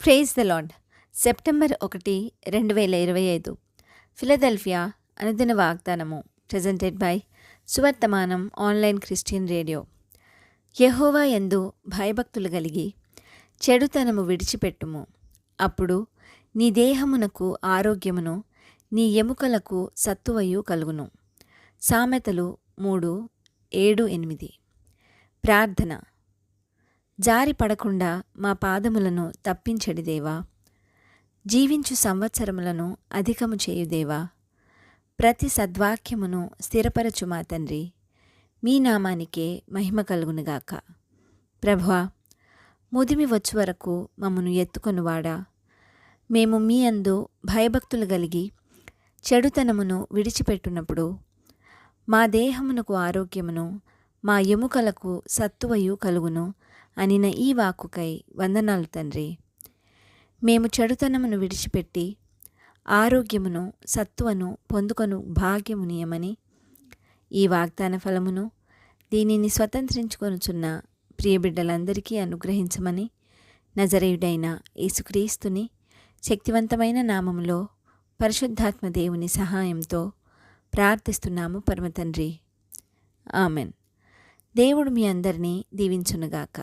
Praise the Lord. September 1, 2025 Philadelphia అనుదిన వాగ్దానము presented by Suvarthamanam online Christian radio. యెహోవా యందు భయభక్తులు కలిగి చెడుతనము విడిచిపెట్టుము. అప్పుడు నీ దేహమునకు ఆరోగ్యమును, నీ ఎముకలకు సత్తువయు కలుగును. సామెతలు 3:7-8. ప్రార్థన. జారి పడకుండా మా పాదములను తప్పించెడి దేవా, జీవించు సంవత్సరములను అధికము చేయుదేవా, ప్రతి సద్వాక్యమును స్థిరపరచు మా తండ్రి, మీ నామానికే మహిమ కలుగునుగాక. ప్రభువా, ముదిమి వచ్చు వరకు మమ్మను ఎత్తుకొనువాడా, మేము మీ అందు భయభక్తులు కలిగి చెడుతనమును విడిచిపెట్టునప్పుడు మా దేహమునకు ఆరోగ్యమును, మా ఎముకలకు సత్తువయు కలుగును అనిన ఈ వాక్కుకై వందనాలు తండ్రి. మేము చెడుతనమును విడిచిపెట్టి ఆరోగ్యమును, సత్తువను పొందుకొను భాగ్యమునియమని, ఈ వాగ్దాన ఫలమును దీనిని స్వతంత్రించుకొనుచున్న ప్రియబిడ్డలందరికీ అనుగ్రహించమని నజరేయుడైన యేసుక్రీస్తుని శక్తివంతమైన నామములో పరిశుద్ధాత్మ దేవుని సహాయంతో ప్రార్థిస్తున్నాము పరమతండ్రి. ఆమెన్. దేవుడు మీ అందరినీ దీవించునుగాక.